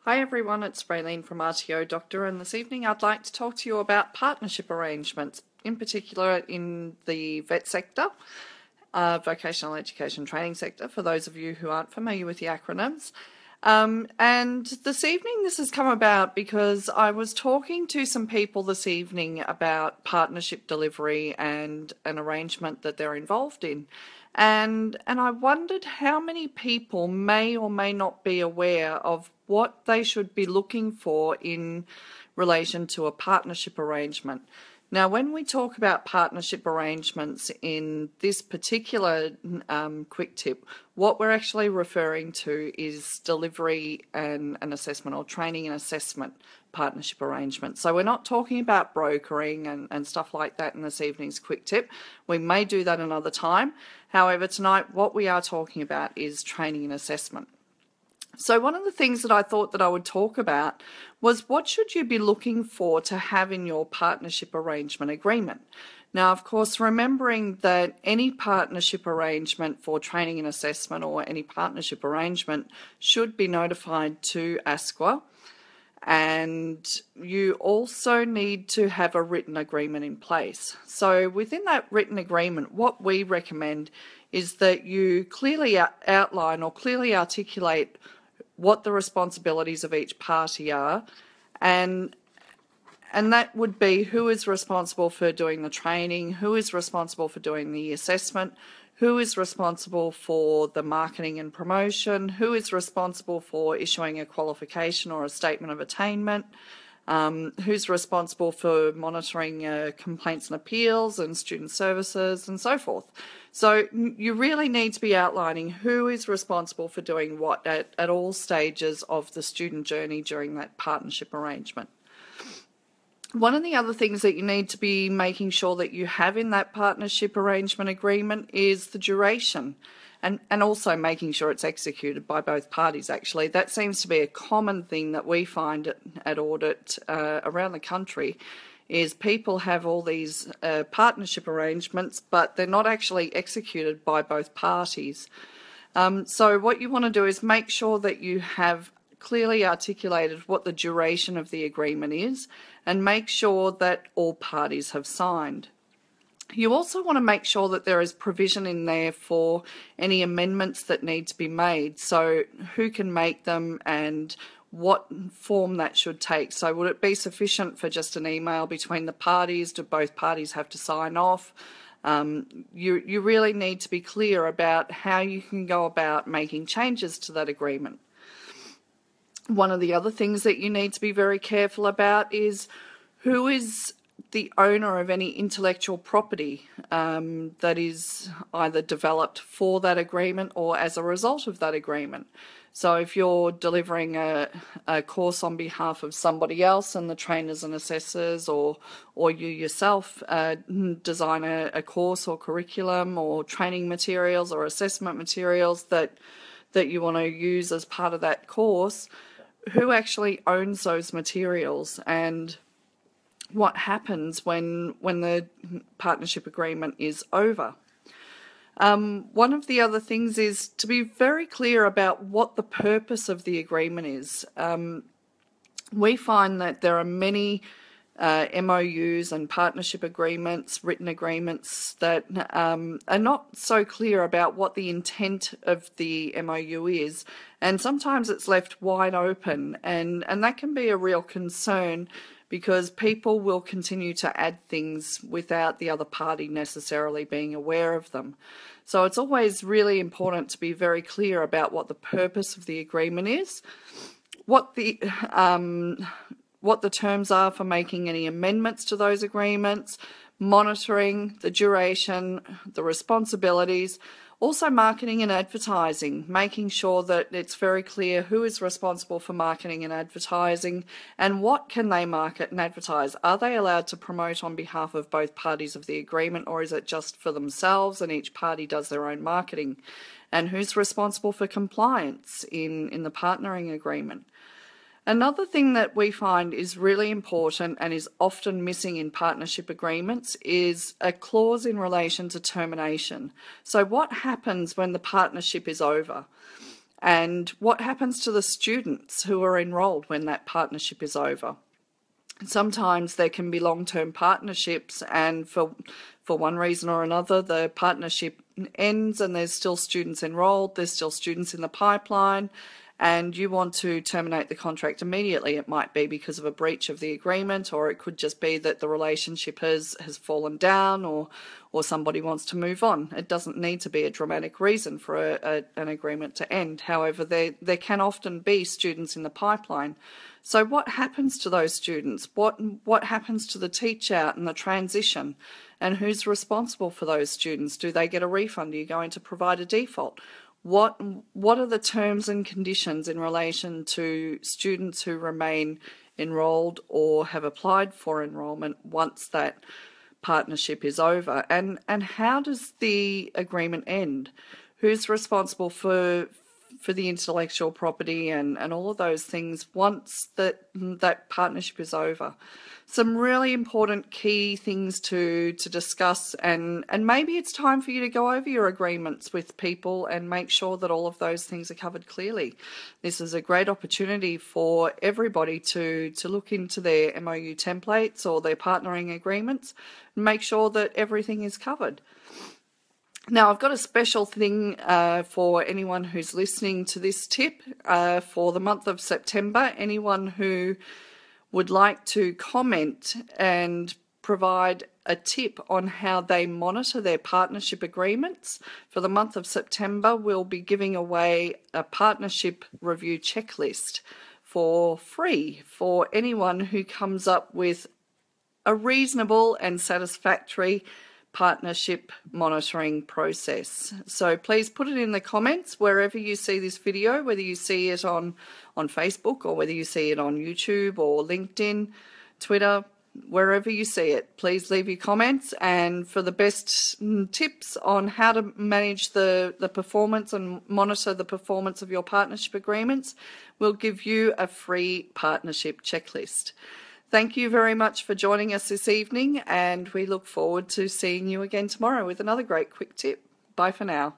Hi everyone, it's Raylene from RTO Doctor, and this evening I'd like to talk to you about partnership arrangements, in particular in the vet sector, vocational education training sector, for those of you who aren't familiar with the acronyms. And this evening this has come about because I was talking to some people this evening about partnership delivery and an arrangement that they're involved in. And I wondered how many people may or may not be aware of what they should be looking for in relation to a partnership arrangement. Now, when we talk about partnership arrangements in this particular quick tip, what we're actually referring to is delivery and an assessment, or training and assessment partnership arrangement. So we're not talking about brokering and stuff like that in this evening's quick tip. We may do that another time. However, tonight what we are talking about is training and assessment. So one of the things that I thought that I would talk about was what should you be looking for to have in your partnership arrangement agreement. Now, of course, remembering that any partnership arrangement for training and assessment, or any partnership arrangement, should be notified to ASQA, and you also need to have a written agreement in place. So within that written agreement, what we recommend is that you clearly outline or clearly articulate what the responsibilities of each party are, and that would be who is responsible for doing the training, who is responsible for doing the assessment, who is responsible for the marketing and promotion, who is responsible for issuing a qualification or a statement of attainment, who's responsible for monitoring complaints and appeals and student services and so forth. So you really need to be outlining who is responsible for doing what at all stages of the student journey during that partnership arrangement. One of the other things that you need to be making sure that you have in that partnership arrangement agreement is the duration, and also making sure it's executed by both parties. Actually, that seems to be a common thing that we find at audit around the country, is people have all these partnership arrangements, but they're not actually executed by both parties. So what you want to do is make sure that you have clearly articulated what the duration of the agreement is, and make sure that all parties have signed. You also want to make sure that there is provision in there for any amendments that need to be made. So who can make them and what form that should take. So would it be sufficient for just an email between the parties? Do both parties have to sign off? You really need to be clear about how you can go about making changes to that agreement. One of the other things that you need to be very careful about is who is the owner of any intellectual property that is either developed for that agreement or as a result of that agreement. So if you're delivering a course on behalf of somebody else, and the trainers and assessors or you yourself design a course or curriculum or training materials or assessment materials that you want to use as part of that course, who actually owns those materials, and what happens when the partnership agreement is over. One of the other things is to be very clear about what the purpose of the agreement is. We find that there are many MOUs and partnership agreements, written agreements, that are not so clear about what the intent of the MOU is, and sometimes it's left wide open, and that can be a real concern, because people will continue to add things without the other party necessarily being aware of them. So it's always really important to be very clear about what the purpose of the agreement is, what the terms are for making any amendments to those agreements, monitoring, the duration, the responsibilities, also marketing and advertising, making sure that it's very clear who is responsible for marketing and advertising, and what can they market and advertise. Are they allowed to promote on behalf of both parties of the agreement, or is it just for themselves and each party does their own marketing? And who's responsible for compliance in the partnering agreement? Another thing that we find is really important and is often missing in partnership agreements is a clause in relation to termination. So what happens when the partnership is over? And what happens to the students who are enrolled when that partnership is over? Sometimes there can be long-term partnerships, and for one reason or another the partnership ends and there's still students enrolled, there's still students in the pipeline, and you want to terminate the contract immediately. It might be because of a breach of the agreement, or it could just be that the relationship has fallen down, or somebody wants to move on. It doesn't need to be a dramatic reason for an agreement to end. However, there can often be students in the pipeline. So what happens to those students? What happens to the teach out and the transition? And who's responsible for those students? Do they get a refund? Are you going to provide a default? What are the terms and conditions in relation to students who remain enrolled or have applied for enrolment once that partnership is over? And how does the agreement end? Who's responsible for the intellectual property and all of those things once that partnership is over? Some really important key things to discuss, and maybe it's time for you to go over your agreements with people and make sure that all of those things are covered clearly. This is a great opportunity for everybody to look into their MOU templates or their partnering agreements and make sure that everything is covered. Now, I've got a special thing for anyone who's listening to this tip for the month of September. Anyone who would like to comment and provide a tip on how they monitor their partnership agreements, for the month of September we'll be giving away a partnership review checklist for free for anyone who comes up with a reasonable and satisfactory partnership monitoring process. So please put it in the comments wherever you see this video, whether you see it on Facebook or whether you see it on YouTube or LinkedIn, Twitter, wherever you see it. Please leave your comments, and for the best tips on how to manage the performance and monitor the performance of your partnership agreements, we'll give you a free partnership checklist. Thank you very much for joining us this evening, and we look forward to seeing you again tomorrow with another great quick tip. Bye for now.